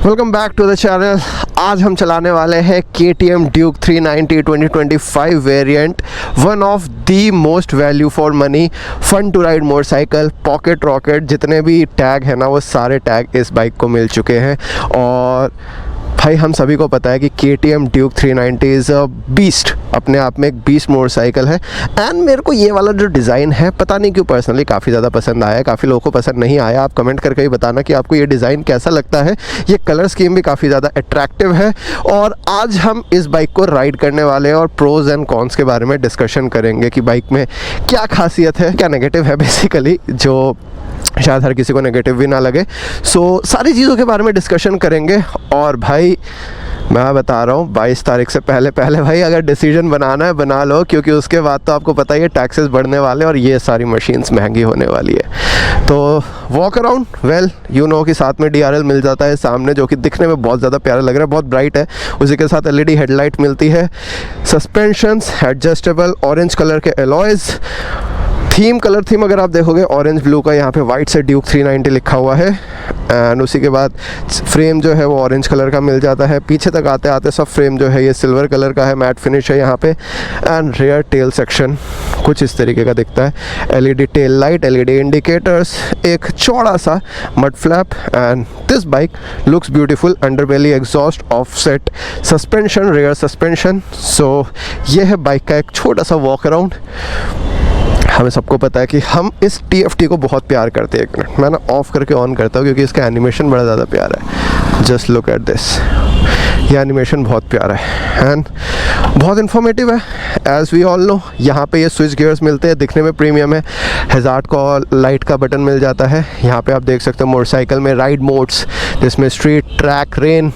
Welcome back to the channel. आज हम चलाने वाले हैं KTM Duke 390 2025 variant, one of the most value for money fun to ride motorcycle. Pocket rocket जितने भी टैग है ना, वो सारे टैग इस बाइक को मिल चुके हैं। और भाई हम सभी को पता है कि KTM Duke 390 is a beast, अपने आप में एक बीस्ट मोटरसाइकिल है। एंड मेरे को ये वाला जो डिज़ाइन है, पता नहीं क्यों पर्सनली काफ़ी ज़्यादा पसंद आया है। काफ़ी लोगों को पसंद नहीं आया। आप कमेंट करके ही बताना कि आपको ये डिज़ाइन कैसा लगता है। ये कलर स्कीम भी काफ़ी ज़्यादा अट्रैक्टिव है। और आज हम इस बाइक को राइड करने वाले हैं और प्रोज एंड कॉन्स के बारे में डिस्कशन करेंगे कि बाइक में क्या खासियत है, क्या नेगेटिव है बेसिकली, जो शायद हर किसी को नेगेटिव भी ना लगे। सो सारी चीज़ों के बारे में डिस्कशन करेंगे। और भाई मैं बता रहा हूँ 22 तारीख से पहले भाई अगर डिसीजन बनाना है बना लो, क्योंकि उसके बाद तो आपको पता ही है टैक्सेस बढ़ने वाले और ये सारी मशीन्स महंगी होने वाली है। तो walk around well you know कि साथ में DRL मिल जाता है सामने, जो कि दिखने में बहुत ज़्यादा प्यारा लग रहा है, बहुत ब्राइट है। उसी के साथ LED हेडलाइट मिलती है। सस्पेंशंस एडजस्टेबल, ऑरेंज कलर के एलॉयज़। कलर थीम अगर आप देखोगे ऑरेंज ब्लू का, यहाँ पे वाइट से Duke 390 लिखा हुआ है। एंड उसी के बाद फ्रेम जो है वो ऑरेंज कलर का मिल जाता है। पीछे तक आते आते सब फ्रेम जो है ये सिल्वर कलर का है, मैट फिनिश है यहाँ पे। एंड रेयर टेल सेक्शन कुछ इस तरीके का दिखता है। LED tail light, LED indicators, एक चौड़ा सा mud flap. And this bike looks beautiful. Underbelly exhaust, offset suspension, rear suspension. So ये है बाइक का एक छोटा सा वॉक अराउंड। हमें सबको पता है कि हम इस TFT को बहुत प्यार करते हैं। एक मिनट मैं ना ऑफ करके ऑन करता हूँ क्योंकि इसका एनिमेशन बड़ा ज़्यादा प्यारा है। जस्ट लुक एट दिस, ये एनिमेशन बहुत प्यारा है एंड बहुत इन्फॉर्मेटिव है। एज़ वी ऑल नो यहाँ पे ये स्विच गियर्स मिलते हैं, दिखने में प्रीमियम है। हैज़ार्ड का लाइट का बटन मिल जाता है। यहाँ पे आप देख सकते हो मोटरसाइकिल में राइड मोड्स, जिसमें street, track, rain,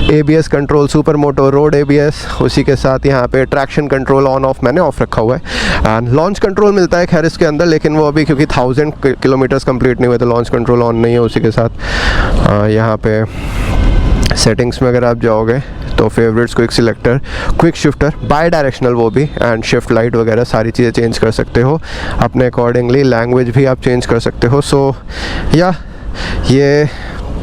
ABS control, super moto, road ABS। उसी के साथ यहाँ पे ट्रैक्शन कंट्रोल ऑन ऑफ मैंने ऑफ रखा हुआ है। एंड लॉन्च कंट्रोल मिलता है खैर इसके अंदर, लेकिन वो अभी क्योंकि 1000 किलोमीटर्स कंप्लीट नहीं हुए तो लॉन्च कंट्रोल ऑन नहीं है। उसी के साथ यहाँ पे सेटिंग्स में अगर आप जाओगे तो favourites, quick selector, quick shifter, by directional वो भी, एंड शिफ्ट लाइट वगैरह सारी चीज़ें चेंज कर सकते हो अपने अकॉर्डिंगली। लैंग्वेज भी आप चेंज कर सकते हो। सो या ये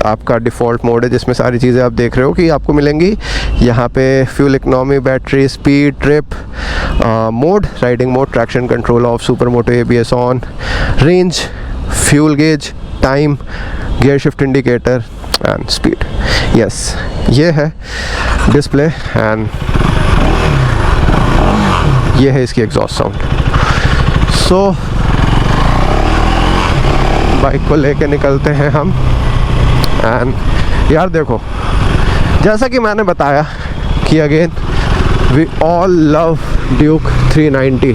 आपका डिफ़ॉल्ट मोड है जिसमें सारी चीज़ें आप देख रहे हो कि आपको मिलेंगी। यहाँ पे fuel economy, battery, speed, trip mode, riding mode, traction control of, super moto ABS on, range, fuel gauge, time, gear shift indicator and speed. Yes ये है डिस्प्ले एंड ये है इसकी एग्जॉस्ट साउंड। सो बाइक को लेके निकलते हैं हम। एंड यार देखो, जैसा कि मैंने बताया कि again we all love Duke 390।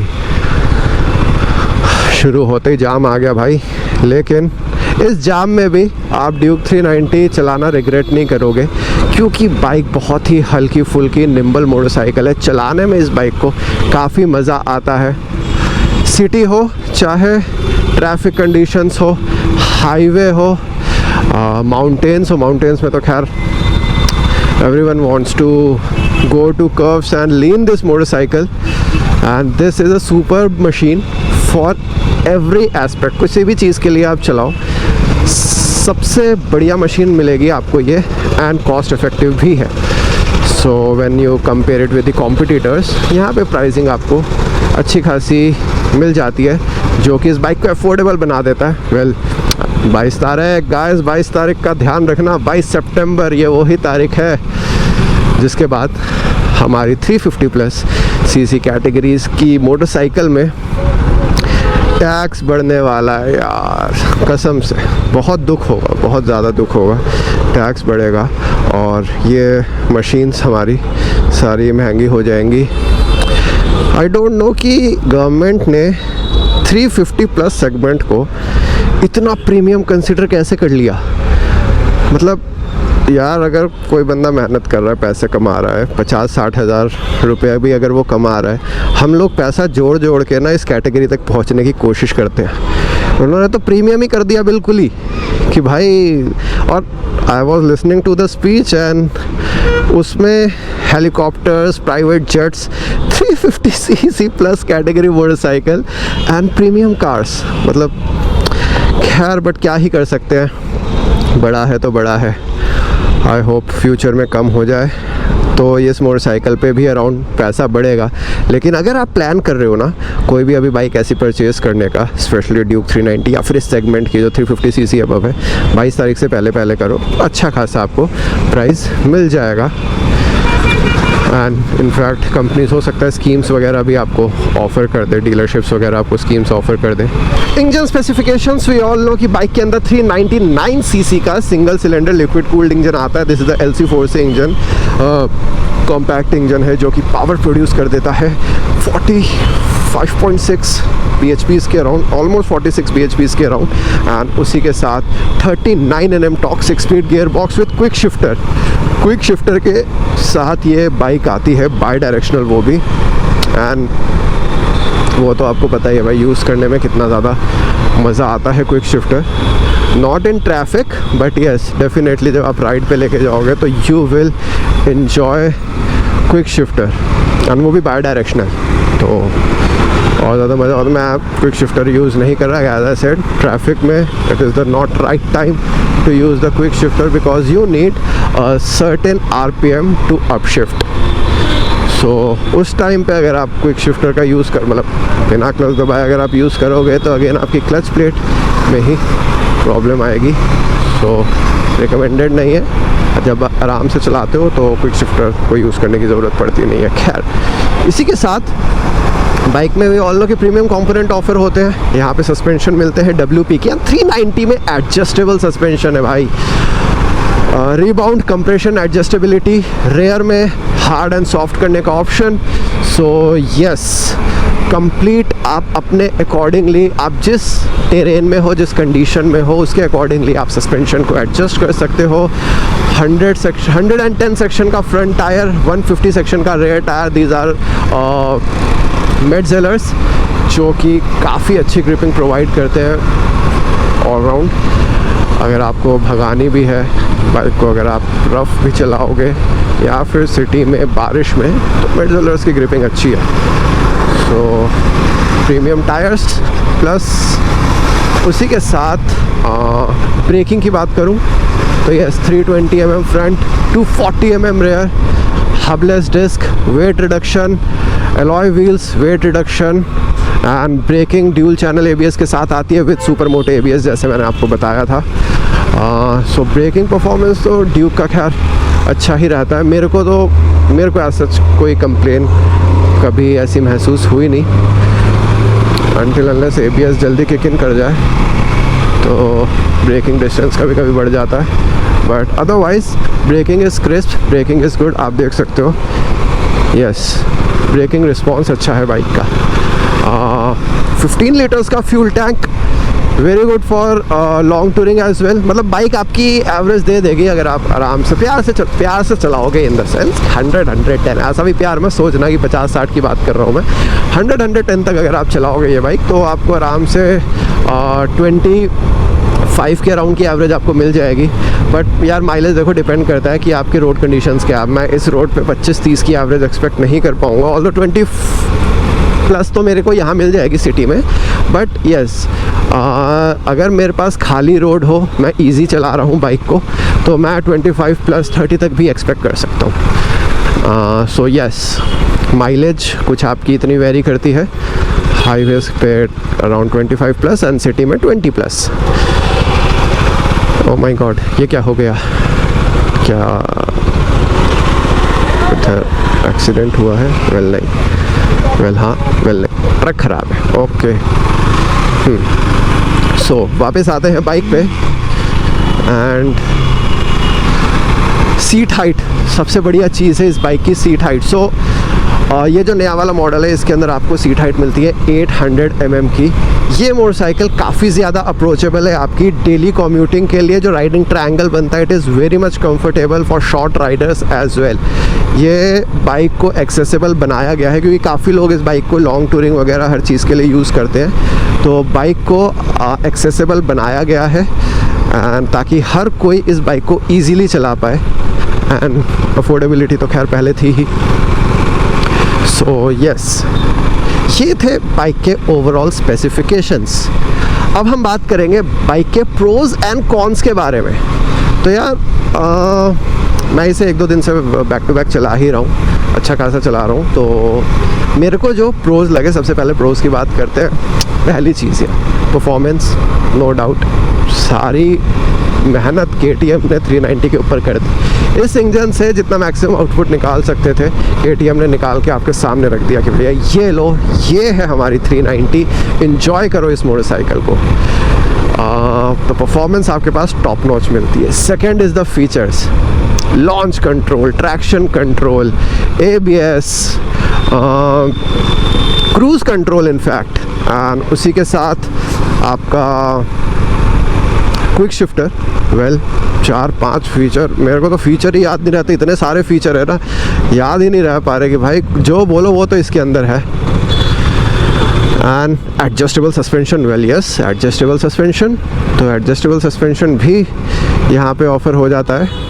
शुरू होते ही जाम आ गया भाई, लेकिन इस जाम में भी आप Duke 390 चलाना रिग्रेट नहीं करोगे, क्योंकि बाइक बहुत ही हल्की फुल्की निम्बल मोटरसाइकिल है। चलाने में इस बाइक को काफ़ी मज़ा आता है। सिटी हो, चाहे ट्रैफिक कंडीशंस हो, हाईवे हो, माउंटेन्स हो। माउंटेन्स में तो खैर everyone wants to go to curves and lean this motorcycle, and this is a superb machine for every aspect। किसी भी चीज़ के लिए आप चलाओ, सबसे बढ़िया मशीन मिलेगी आपको ये, एंड कॉस्ट इफेक्टिव भी है। So when you compare it with the competitors, यहाँ पे प्राइसिंग आपको अच्छी खासी मिल जाती है, जो कि इस बाइक को अफोर्डेबल बना देता है। वेल 22 तारीख गाइस, 22 तारीख का ध्यान रखना। 22 सितंबर ये वही तारीख है जिसके बाद हमारी 350+ CC कैटेगरीज़ की मोटरसाइकिल में टैक्स बढ़ने वाला है यार। कसम से बहुत दुख होगा, बहुत ज़्यादा दुख होगा। टैक्स बढ़ेगा और ये मशीन्स हमारी सारी महंगी हो जाएंगी। आई डोंट नो कि गवर्नमेंट ने 350+ सेगमेंट को इतना प्रीमियम कंसिडर कैसे कर लिया। मतलब यार, अगर कोई बंदा मेहनत कर रहा है, पैसे कमा रहा है, 50-60 हज़ार रुपये भी अगर वो कमा रहा है, हम लोग पैसा जोड़ जोड़ के ना इस कैटेगरी तक पहुंचने की कोशिश करते हैं। उन्होंने तो प्रीमियम ही कर दिया बिल्कुल ही कि भाई। और I was listening to the speech and उसमें helicopters, private jets, 350 cc+ category motorcycle and premium cars. मतलब खैर बट क्या ही कर सकते हैं, बड़ा है तो बड़ा है। आई होप फ्यूचर में कम हो जाए तो इस मोटरसाइकिल पे भी अराउंड पैसा बढ़ेगा। लेकिन अगर आप प्लान कर रहे हो ना कोई भी अभी बाइक ऐसी परचेज़ करने का, स्पेशली ड्यूक 390 या फिर इस सेगमेंट की जो 350 सीसी अबव है, 22 तारीख से पहले करो, अच्छा खासा आपको प्राइस मिल जाएगा। एंड इनफैक्ट कंपनीज हो सकता है स्कीम्स वगैरह भी आपको ऑफ़र कर दे, डीलरशिप्स वगैरह आपको स्कीम्स ऑफ़र कर दें। Engine specifications we all no कि बाइक के अंदर 399 सीसी का single cylinder liquid cooled engine आता है। This is the LC4 engine, compact engine है जो कि पावर प्रोड्यूस कर देता है 45.6 bhps के अराउंड, ऑलमोस्ट 46 bhps के अराउंड। एंड उसी के साथ 39 Nm torque six speed gear box with quick shifter. Quick shifter के साथ ये बाइक आती है बाई डायरेक्शनल वो भी, एंड वो तो आपको पता ही है भाई यूज़ करने में कितना ज़्यादा मज़ा आता है quick shifter. Not in traffic but yes definitely जब आप राइड पे लेके जाओगे तो you will enjoy quick shifter, and वो भी बाई डायरेक्शनल, तो और ज़्यादा मज़ा आता। मैं क्विक शिफ्टर यूज़ नहीं कर रहा, एज आई सेड ट्रैफिक में it is the not right time to use the quick shifter because you need a certain RPM to upshift. So उस टाइम पे अगर आप क्विक शिफ्टर का यूज़ कर, मतलब बिना क्लच दबाए अगर आप यूज़ करोगे तो अगेन आपकी क्लच प्लेट में ही प्रॉब्लम आएगी। सो रिकमेंडेड नहीं है, जब आराम से चलाते हो तो क्विक शिफ्टर को यूज़ करने की ज़रूरत पड़ती नहीं है। खैर, इसी के साथ बाइक में भी ऑल नो के प्रीमियम कंपोनेंट ऑफर होते हैं। यहाँ पे सस्पेंशन मिलते हैं WP के, 390 में एडजस्टेबल सस्पेंशन है भाई। रीबाउंड कंप्रेशन एडजस्टेबिलिटी, रेयर में हार्ड एंड सॉफ्ट करने का ऑप्शन। सो यस, कंप्लीट आप अपने अकॉर्डिंगली, आप जिस टेरेन में हो, जिस कंडीशन में हो, उसके अकॉर्डिंगली आप सस्पेंशन को एडजस्ट कर सकते हो। 110 सेक्शन का फ्रंट टायर, 150 सेक्शन का रेयर टायर, दीज आर मेडजेलर्स जो कि काफ़ी अच्छी ग्रिपिंग प्रोवाइड करते हैं ऑलराउंड। अगर आपको भगानी भी है बाइक को, अगर आप रफ भी चलाओगे या फिर सिटी में बारिश में, तो मेडजेलर्स की ग्रिपिंग अच्छी है। सो प्रीमियम टायर्स प्लस उसी के साथ ब्रेकिंग की बात करूं तो yes 320 mm front, 240 mm rear, hubless disc, weight reduction, alloy wheels, weight reduction and braking dual channel ABS के साथ आती है विद सुपर मोटो ABS जैसे मैंने आपको बताया था। सो ब्रेकिंग परफॉर्मेंस तो ड्यूक का खैर अच्छा ही रहता है। मेरे को ऐसा कोई कंप्लेन कभी ऐसी महसूस हुई नहीं, अनटिल अनलेस ABS जल्दी किक इन कर जाए तो ब्रेकिंग डिस्टेंस कभी कभी बढ़ जाता है, but otherwise breaking is crisp, breaking is good. आप देख सकते हो यस, ब्रेकिंग रिस्पॉन्स अच्छा है बाइक का। 15 लीटर्स का fuel tank, very good for long touring as well. मतलब बाइक आपकी एवरेज दे देगी अगर आप आराम से प्यार से चलाओगे, इन द सेंस 100-110, ऐसा भी प्यार में सोचना कि 50-60 की बात कर रहा हूँ मैं। 100-110 तक अगर आप चलाओगे ये बाइक तो आपको आराम से 25 के अराउंड की एवरेज आपको मिल जाएगी। बट यार माइलेज देखो डिपेंड करता है कि आपकी रोड कंडीशंस क्या है। मैं इस रोड पे 25-30 की एवरेज एक्सपेक्ट नहीं कर पाऊँगा, ऑल्दो 20 प्लस तो मेरे को यहाँ मिल जाएगी सिटी में। बट यस, अगर मेरे पास खाली रोड हो, मैं इजी चला रहा हूँ बाइक को, तो मैं 25 प्लस 30 तक भी एक्सपेक्ट कर सकता हूँ। सो यस, माइलेज कुछ आपकी इतनी वेरी करती है, हाईवेज पे अराउंड 25 प्लस एंड सिटी में 20 प्लस। ओह माय गॉड, ये क्या हो गया? क्या इधर एक्सीडेंट हुआ है? वेल नहीं, ट्रक ख़राब है। ओके, सो वापस आते हैं बाइक पे। एंड सीट हाइट सबसे बढ़िया चीज़ है इस बाइक की, सीट हाइट। सो ये जो नया वाला मॉडल है इसके अंदर आपको सीट हाइट मिलती है 800 mm की। ये मोटरसाइकिल काफ़ी ज़्यादा अप्रोचेबल है आपकी डेली कम्यूटिंग के लिए। जो राइडिंग ट्रायंगल बनता है, it is very much comfortable for short riders as well. ये बाइक को एक्सेसिबल बनाया गया है क्योंकि काफ़ी लोग इस बाइक को लॉन्ग टूरिंग वगैरह हर चीज़ के लिए यूज़ करते हैं, तो बाइक को एक्सेसिबल बनाया गया है ताकि हर कोई इस बाइक को ईजीली चला पाए। एंड अफोर्डेबिलिटी तो खैर पहले थी ही। सो यस, ये थे बाइक के ओवरऑल स्पेसिफिकेशंस। अब हम बात करेंगे बाइक के प्रोज एंड कॉन्स के बारे में। तो यार मैं इसे 1-2 दिन से बैक टू बैक चला ही रहा हूँ, अच्छा खासा चला रहा हूँ। तो मेरे को जो प्रोज लगे, सबसे पहले प्रोज की बात करते हैं। पहली चीज़ है परफॉर्मेंस, नो डाउट सारी मेहनत KTM ने 390 के ऊपर कर दी। इस इंजन से जितना मैक्सिमम आउटपुट निकाल सकते थे KTM ने निकाल के आपके सामने रख दिया कि भैया ये लो, ये है हमारी 390, एंजॉय करो इस मोटरसाइकिल को। तो परफॉर्मेंस आपके पास टॉप नॉच मिलती है। Second is the features, launch control, traction control, ABS, cruise control in fact, and उसी के साथ आपका क्विक शिफ्टर। वेल 4-5 फीचर, मेरे को तो फीचर ही याद नहीं रहते, इतने सारे फीचर है ना, याद ही नहीं रह पा रहे कि भाई जो बोलो वो तो इसके अंदर है। And adjustable suspension, well yes adjustable suspension, तो एडजस्टेबल सस्पेंशन भी यहाँ पे ऑफ़र हो जाता है।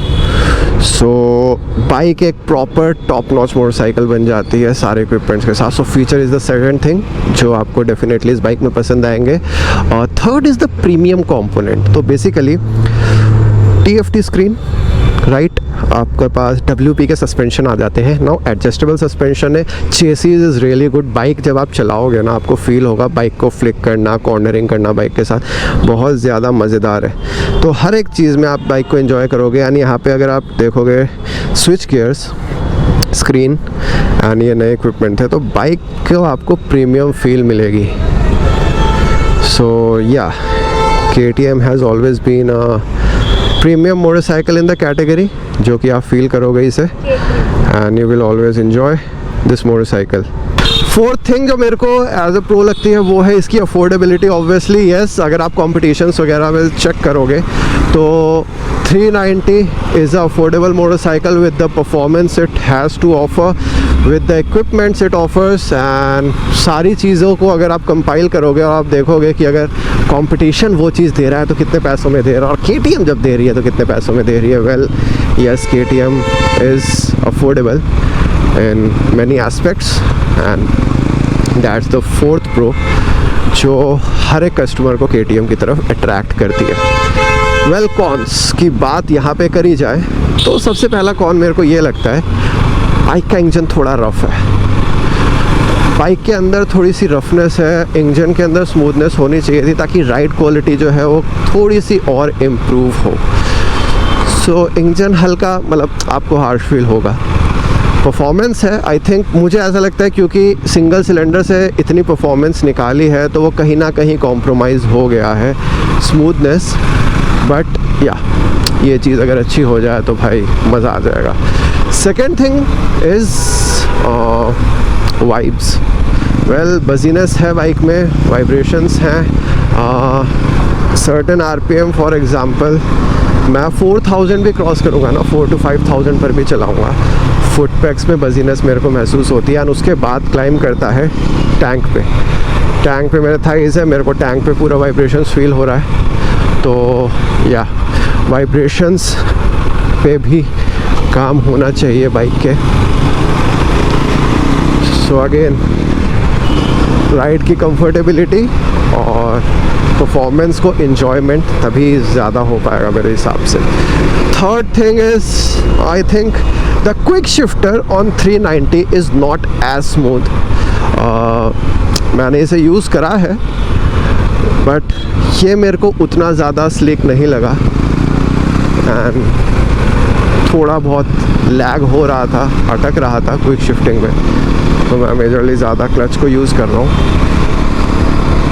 सो बाइक एक प्रॉपर टॉप नॉच मोटरसाइकिल बन जाती है सारे इक्विपमेंट्स के साथ। So feature is the second thing जो आपको डेफिनेटली इस बाइक में पसंद आएंगे। और third is the premium component. तो बेसिकली TFT स्क्रीन, राइट, आपके पास WP के सस्पेंशन आ जाते हैं। नाउ एडजस्टेबल सस्पेंशन है, chassis is really good. Bike जब आप चलाओगे ना आपको फील होगा बाइक को फ्लिक करना, कॉर्नरिंग करना बाइक के साथ बहुत ज़्यादा मज़ेदार है। तो हर एक चीज़ में आप बाइक को एंजॉय करोगे। यानी यहाँ पे अगर आप देखोगे स्विच गियर्स, स्क्रीन एंड ये नए इक्विपमेंट है, तो बाइक को आपको प्रीमियम फील मिलेगी। सो या KTM has always been a premium motorcycle in the category, जो कि आप फील करोगे इसे, and you will always enjoy this motorcycle. Fourth thing जो मेरे को एज अ प्रो लगती है वो है इसकी अफोर्डेबिलिटी। ऑब्वियसली यस, अगर आप कॉम्पिटिशन्स वगैरह में चेक करोगे तो 390 is a affordable motorcycle with the performance it has to offer, with the equipments it offers, and सारी चीज़ों को अगर आप कंपाइल करोगे और आप देखोगे कि अगर कंपटीशन वो चीज़ दे रहा है तो कितने पैसों में दे रहा है, और KTM जब दे रही है तो कितने पैसों में दे रही है। Well yes, KTM is affordable in many aspects, and that's the fourth pro जो हर एक कस्टमर को KTM की तरफ अट्रैक्ट करती है। वेल कॉन्स की बात यहाँ पे करी जाए तो सबसे पहला कॉन मेरे को ये लगता है, बाइक का इंजन थोड़ा रफ़ है। बाइक के अंदर थोड़ी सी रफनेस है, इंजन के अंदर स्मूथनेस होनी चाहिए थी ताकि राइड क्वालिटी जो है वो थोड़ी सी और इम्प्रूव हो। सो इंजन हल्का मतलब आपको हार्श फील होगा। परफॉर्मेंस है, आई थिंक मुझे ऐसा लगता है क्योंकि सिंगल सिलेंडर से इतनी परफॉर्मेंस निकाली है तो वो कहीं ना कहीं कॉम्प्रोमाइज़ हो गया है स्मूथनेस, बट या ये चीज़ अगर अच्छी हो जाए तो भाई मज़ा आ जाएगा। Second thing is vibes. Well buzziness है बाइक में, वाइब्रेशंस हैं, सर्टेन RPM फॉर एग्ज़ाम्पल मैं 4000 भी क्रॉस करूँगा ना, 4 to 5000 पर भी चलाऊँगा, फुट पैक्स में बजीनेस मेरे को महसूस होती है। और उसके बाद क्लाइम करता है टैंक पे मेरे थाइज़ है, मेरे को टैंक पे पूरा वाइब्रेशंस फील हो रहा है। तो या वाइब्रेशंस पे भी काम होना चाहिए बाइक के। सो अगेन राइड की कंफर्टेबिलिटी और परफॉर्मेंस को एंजॉयमेंट तभी ज़्यादा हो पाएगा मेरे हिसाब से। Third thing is I think the quick shifter on 390 is not as smooth. मैंने इसे यूज़ करा है बट ये मेरे को उतना ज़्यादा स्लिक नहीं लगा, एंड थोड़ा बहुत लैग हो रहा था, अटक रहा था क्विक शिफ्टिंग में। तो मैं मेजरली ज़्यादा क्लच को यूज़ कर रहा हूँ।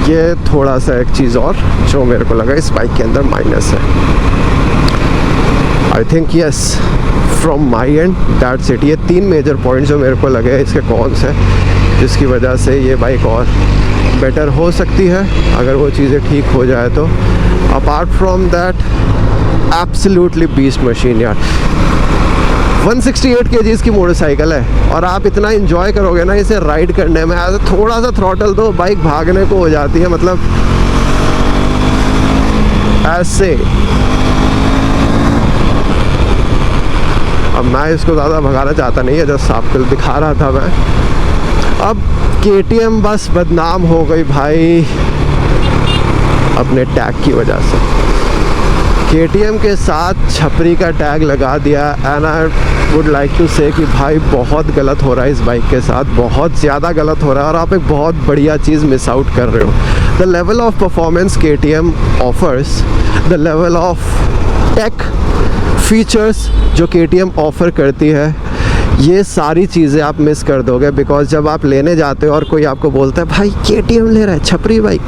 ये थोड़ा सा एक चीज़ और जो मेरे को लगा इस बाइक के अंदर माइनस है। I think yes from my and that's it. ये 3 मेजर पॉइंट जो मेरे को लगे इसके कॉन्स हैं, जिसकी वजह से ये बाइक और बेटर हो सकती है अगर वो चीज़ें ठीक हो जाए तो। Apart from that absolutely beast machine यार। 168 kgs की मोटरसाइकिल है और आप इतना इंजॉय करोगे ना इसे राइड करने में। ऐसे थोड़ा सा थ्रॉटल दो बाइक भागने को हो जाती है, मतलब ऐसे। अब मैं इसको ज़्यादा भगाना चाहता नहीं है, जस्ट आपको दिखा रहा था मैं। अब KTM बस बदनाम हो गई भाई अपने टैग की वजह से। KTM के साथ छपरी का टैग लगा दिया and I would like to say कि भाई बहुत गलत हो रहा है इस बाइक के साथ, बहुत ज़्यादा गलत हो रहा है और आप एक बहुत बढ़िया चीज़ मिस आउट कर रहे हो। The level of performance KTM offers, the level of tech features जो KTM ऑफ़र करती है, ये सारी चीज़ें आप मिस कर दोगे। बिकॉज जब आप लेने जाते हो और कोई आपको बोलता है भाई KTM ले रहा है छपरी बाइक,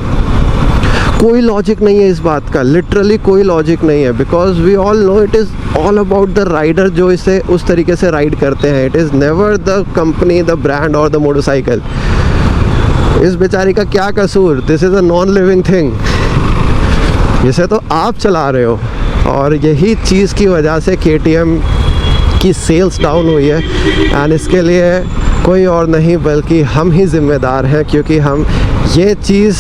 कोई लॉजिक नहीं है इस बात का, लिटरली कोई लॉजिक नहीं है। Because we all know it is all about the rider जो इसे उस तरीके से राइड करते हैं। It is never the company, the brand और द मोटरसाइकिल। इस बेचारी का क्या कसूर? This is a non living thing, इसे तो आप चला रहे हो। और यही चीज़ की वजह से KTM की सेल्स डाउन हुई है एंड इसके लिए कोई और नहीं बल्कि हम ही ज़िम्मेदार हैं, क्योंकि हम ये चीज़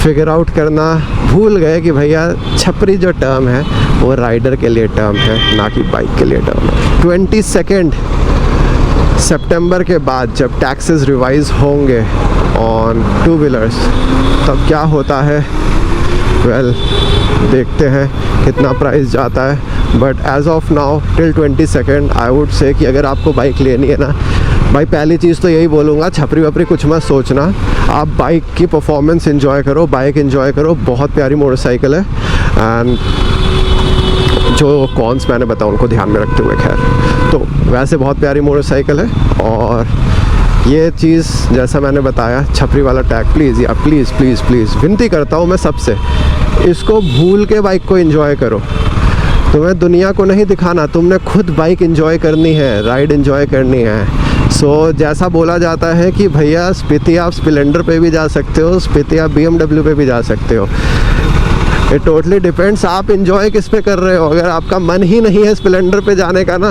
फिगर आउट करना भूल गए कि भैया छपरी जो टर्म है वो राइडर के लिए टर्म है, ना कि बाइक के लिए टर्म है। 22 सितंबर के बाद जब टैक्सेस रिवाइज होंगे ऑन टू व्हीलर्स, तब क्या होता है वेल देखते हैं कितना प्राइस जाता है। But as of now till 22 I would say कि अगर आपको बाइक लेनी है ना भाई, पहली चीज़ तो यही बोलूँगा, छपरी वपरी कुछ मत सोचना, आप बाइक की परफॉर्मेंस एंजॉय करो, बाइक एंजॉय करो। बहुत प्यारी मोटरसाइकिल है एंड जो कॉन्स मैंने बताया उनको ध्यान में रखते हुए, खैर तो वैसे बहुत प्यारी मोटरसाइकिल है। और ये चीज़ जैसा मैंने बताया, छपरी वाला टैग प्लीज़ या प्लीज़ प्लीज़ प्लीज़ विनती करता हूँ मैं सबसे, इसको भूल के बाइक को एंजॉय करो। तुम्हें दुनिया को नहीं दिखाना, तुमने खुद बाइक एंजॉय करनी है, राइड एंजॉय करनी है। सो जैसा बोला जाता है कि भैया स्पीति आप स्प्लेंडर पे भी जा सकते हो, स्पीति आप BMW पे भी जा सकते हो। इट टोटली डिपेंड्स आप एंजॉय किस पे कर रहे हो। अगर आपका मन ही नहीं है स्प्लेंडर पे जाने का ना,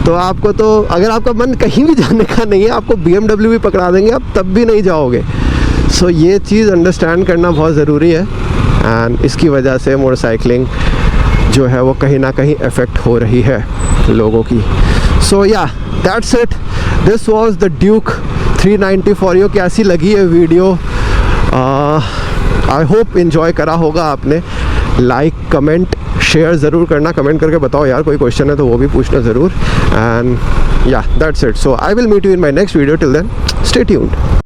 तो आपको तो अगर आपका मन कहीं भी जाने का नहीं है, आपको BMW भी पकड़ा देंगे, आप तब भी नहीं जाओगे। सो ये चीज़ अंडरस्टैंड करना बहुत ज़रूरी है एंड इसकी वजह से मोटरसाइकिलिंग जो है वो कहीं ना कहीं अफेक्ट हो रही है लोगों की। सो या that's it, this was the Duke 390 for you. कैसी लगी है वीडियो? आई होप इन्जॉय करा होगा आपने। लाइक कमेंट शेयर ज़रूर करना, कमेंट करके बताओ यार, कोई क्वेश्चन है तो वो भी पूछना ज़रूर। एंड या that's it, so I will meet you in my next video. Till then stay tuned.